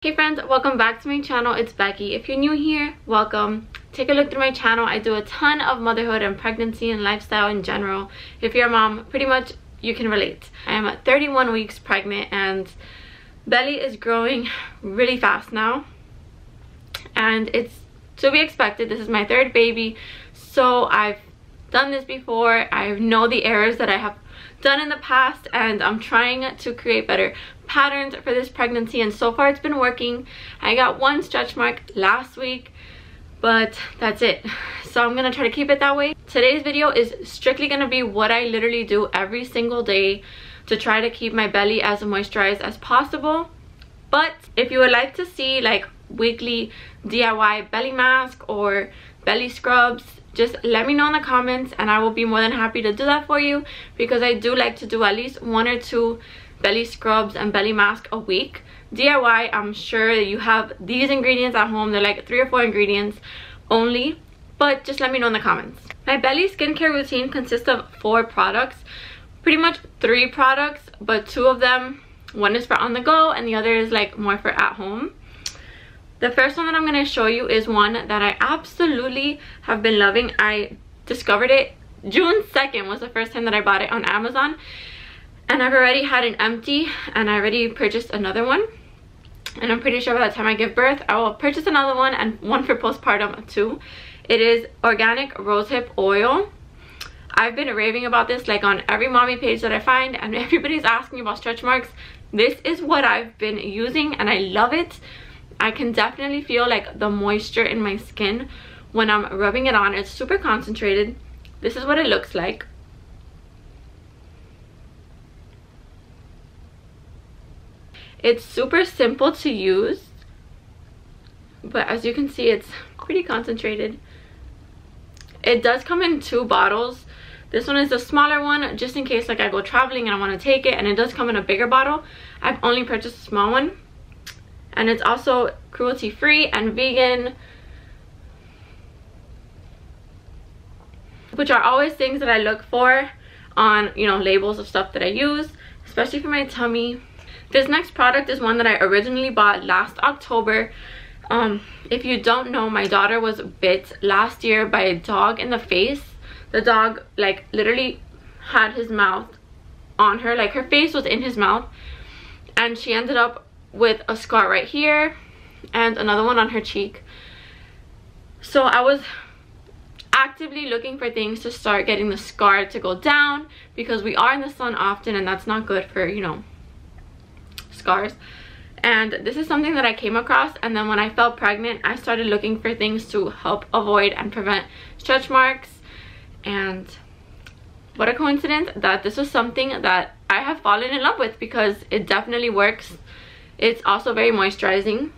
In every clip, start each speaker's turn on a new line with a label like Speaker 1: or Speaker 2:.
Speaker 1: Hey friends, welcome back to my channel. It's Becky. If you're new here, welcome. Take a look through my channel. I do a ton of motherhood and pregnancy and lifestyle in general. If you're a mom, pretty much you can relate. I am at 31 weeks pregnant and belly is growing really fast now. And it's to be expected. This is my third baby, so I've done this before. I know the errors that I have done in the past, and I'm trying to create better patterns for this pregnancy, and so far it's been working. I got one stretch mark last week, but that's it. So I'm gonna try to keep it that way. Today's video is strictly gonna be what I literally do every single day to try to keep my belly as moisturized as possible. But if you would like to see like weekly DIY belly mask or belly scrubs, just let me know in the comments and I will be more than happy to do that for you, because I do like to do at least 1 or 2 belly scrubs and belly mask a week. DIY, I'm sure you have these ingredients at home. They're like 3 or 4 ingredients only, but just let me know in the comments. My belly skincare routine consists of 4 products, pretty much 3 products, but 2 of them, one is for on the go and the other is like more for at home. The first one that I'm going to show you is one that I absolutely have been loving. I discovered it June 2nd was the first time that I bought it on Amazon, and I've already had an empty and I already purchased another one, and I'm pretty sure by the time I give birth I will purchase another one, and one for postpartum too. It is organic rosehip oil. I've been raving about this like on every mommy page that I find, and everybody's asking about stretch marks. This is what I've been using and I love it. I can definitely feel like the moisture in my skin when I'm rubbing it on. It's super concentrated. This is what it looks like. It's super simple to use, but as you can see, it's pretty concentrated. It does come in 2 bottles. This one is the smaller one, just in case like I go traveling and I want to take it, and it does come in a bigger bottle. I've only purchased a small one. And it's also cruelty free and vegan, which are always things that I look for on, you know, labels of stuff that I use, especially for my tummy. This next product is one that I originally bought last October. If you don't know, my daughter was bit last year by a dog in the face. The dog like literally had his mouth on her, like her face was in his mouth, and she ended up with a scar right here and another one on her cheek. So I was actively looking for things to start getting the scar to go down, because we are in the sun often and that's not good for, you know, scars. And this is something that I came across, and then when I felt pregnant I started looking for things to help avoid and prevent stretch marks. And what a coincidence that this was something that I have fallen in love with, because it definitely works. It's also very moisturizing.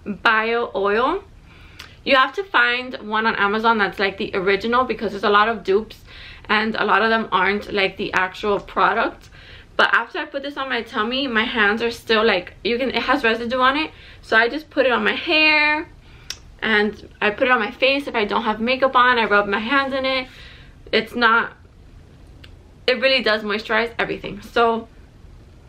Speaker 1: Bio oil. You have to find one on Amazon that's like the original, because there's a lot of dupes and a lot of them aren't like the actual product. But after I put this on my tummy, my hands are still like, it has residue on it, so I just put it on my hair and I put it on my face. If I don't have makeup on, I rub my hands in it. It really does moisturize everything, so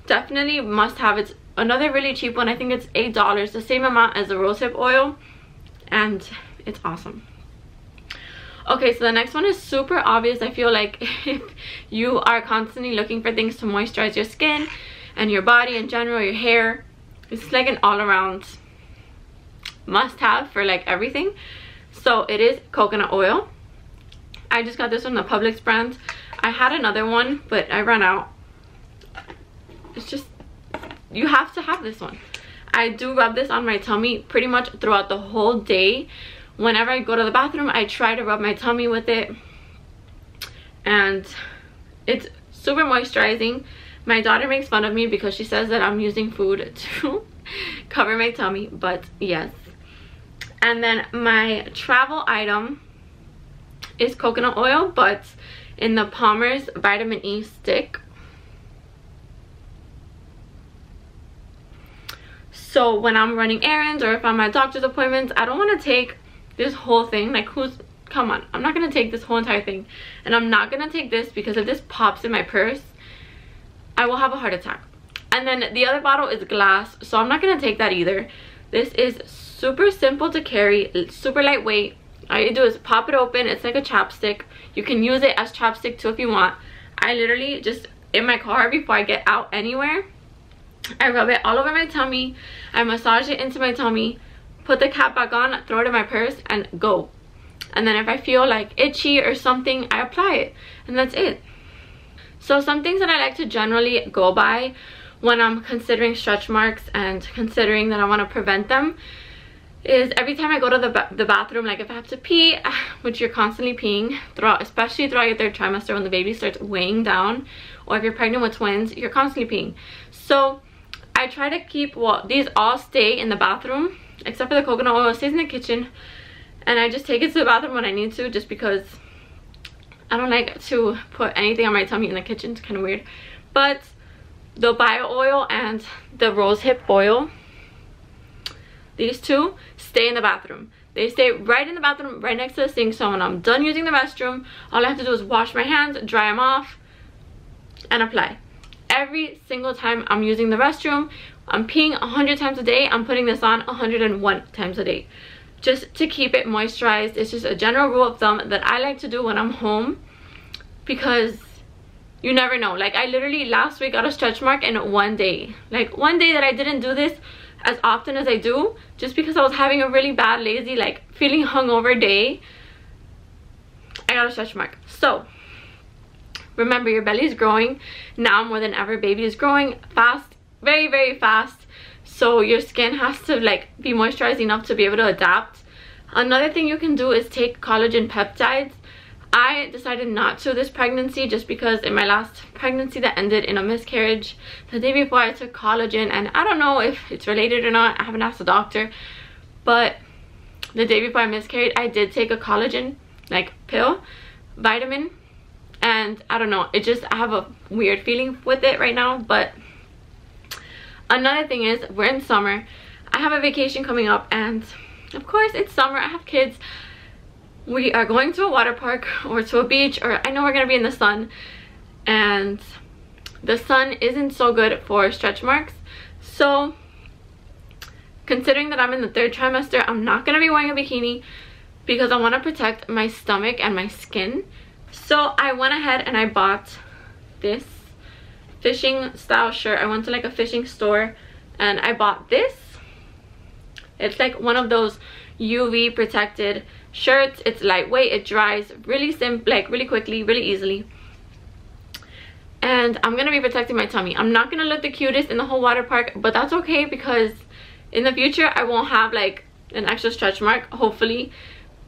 Speaker 1: definitely must have. It's another really cheap one. I think it's $8, the same amount as the rosehip oil, and it's awesome. Okay, so the next one is super obvious. I feel like if you are constantly looking for things to moisturize your skin and your body in general, your hair, it's like an all-around must-have for like everything. So it is coconut oil. I just got this from the Publix brand. I had another one, but I ran out. It's just, you have to have this one. I do rub this on my tummy pretty much throughout the whole day. Whenever I go to the bathroom, I try to rub my tummy with it. And it's super moisturizing. My daughter makes fun of me because she says that I'm using food to cover my tummy, but yes. And then my travel item is coconut oil, but in the Palmer's vitamin E stick. So when I'm running errands or if I'm at doctor's appointments, I don't want to take this whole thing. Like, who's come on, I'm not gonna take this whole entire thing. And I'm not gonna take this because if this pops in my purse, I will have a heart attack. And then the other bottle is glass, so I'm not gonna take that either. This is super simple to carry, it's super lightweight. All you do is pop it open. It's like a chapstick. You can use it as chapstick too if you want. I literally just, in my car before I get out anywhere, I rub it all over my tummy. I massage it into my tummy, put the cap back on, throw it in my purse, and go. And then if I feel like itchy or something, I apply it, and that's it. So some things that I like to generally go by when I'm considering stretch marks and considering that I want to prevent them is every time I go to the bathroom, like if I have to pee, which you're constantly peeing throughout, especially throughout your 3rd trimester when the baby starts weighing down, or if you're pregnant with twins, you're constantly peeing. So I try to keep, well, these all stay in the bathroom except for the coconut oil. It stays in the kitchen, and I just take it to the bathroom when I need to, just because I don't like to put anything on my tummy in the kitchen. It's kind of weird. But the bio oil and the rosehip oil, these two stay in the bathroom. They stay right in the bathroom, right next to the sink. So when I'm done using the restroom, all I have to do is wash my hands, dry them off, and apply. Every single time I'm using the restroom, I'm peeing 100 times a day, I'm putting this on 101 times a day, just to keep it moisturized. It's just a general rule of thumb that I like to do when I'm home, because you never know. Like, I literally last week got a stretch mark in one day. Like, one day that I didn't do this as often as I do, just because I was having a really bad, lazy, like feeling hungover day, I got a stretch mark. So remember, your belly is growing now more than ever. Baby is growing fast, very, very fast. So your skin has to like be moisturized enough to be able to adapt. Another thing you can do is take collagen peptides. I decided not to this pregnancy, just because in my last pregnancy that ended in a miscarriage, the day before I took collagen, and I don't know if it's related or not, I haven't asked the doctor, but the day before I miscarried, I did take a collagen like pill, vitamin, and I don't know, it just, I have a weird feeling with it right now. But another thing is, we're in summer, I have a vacation coming up, and of course it's summer, I have kids. We are going to a water park or to a beach, or I know we're going to be in the sun, and the sun isn't so good for stretch marks. So considering that I'm in the 3rd trimester, I'm not going to be wearing a bikini because I want to protect my stomach and my skin. So I went ahead and I bought this fishing style shirt. I went to like a fishing store and I bought this. It's like one of those UV protected shirts. It's lightweight, it dries really simple, like really quickly, really easily, and I'm gonna be protecting my tummy. I'm not gonna look the cutest in the whole water park, but that's okay, because in the future I won't have like an extra stretch mark, hopefully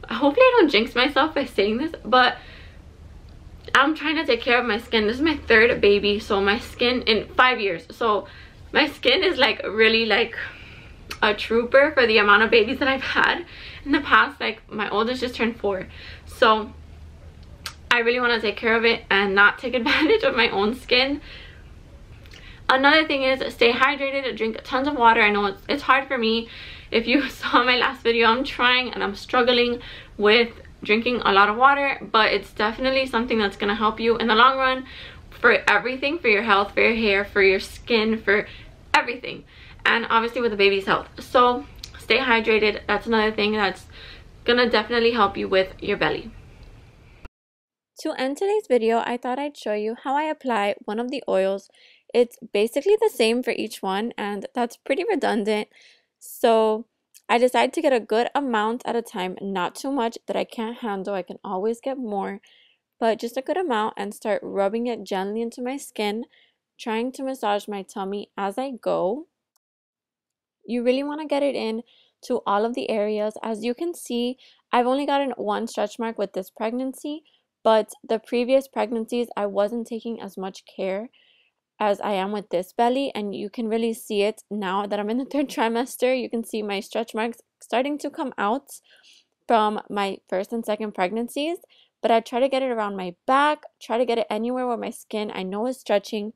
Speaker 1: I don't jinx myself by saying this, but I'm trying to take care of my skin. This is my 3rd baby, so my skin in 5 years, so my skin is like really like a trooper for the amount of babies that I've had in the past. Like, my oldest just turned 4, so I really want to take care of it and not take advantage of my own skin. Another thing is, stay hydrated, drink tons of water. I know it's hard for me. If you saw my last video, I'm trying and I'm struggling with drinking a lot of water, but it's definitely something that's going to help you in the long run for everything, for your health, for your hair, for your skin, for everything, and obviously with the baby's health. So stay hydrated. That's another thing that's gonna definitely help you with your belly. To end today's video, I thought I'd show you how I apply one of the oils. It's basically the same for each one, and that's pretty redundant. So I decided to get a good amount at a time, not too much that I can't handle. I can always get more, but just a good amount, and start rubbing it gently into my skin, trying to massage my tummy as I go. You really want to get it in to all of the areas. As you can see, I've only gotten one stretch mark with this pregnancy, but the previous pregnancies I wasn't taking as much care as I am with this belly, and you can really see it now that I'm in the 3rd trimester. You can see my stretch marks starting to come out from my 1st and 2nd pregnancies, but I try to get it around my back, try to get it anywhere where my skin I know is stretching.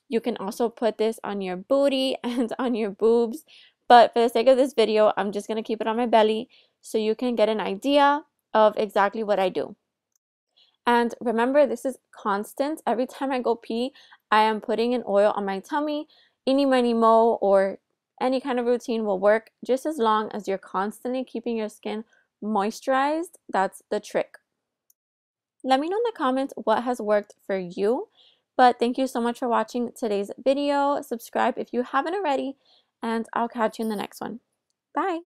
Speaker 1: You can also put this on your booty and on your boobs, but for the sake of this video, I'm just going to keep it on my belly so you can get an idea of exactly what I do. And remember, this is constant. Every time I go pee, I am putting an oil on my tummy. Eeny, miny, mo, or any kind of routine will work just as long as you're constantly keeping your skin moisturized. That's the trick. Let me know in the comments what has worked for you. But thank you so much for watching today's video. Subscribe if you haven't already, and I'll catch you in the next one. Bye.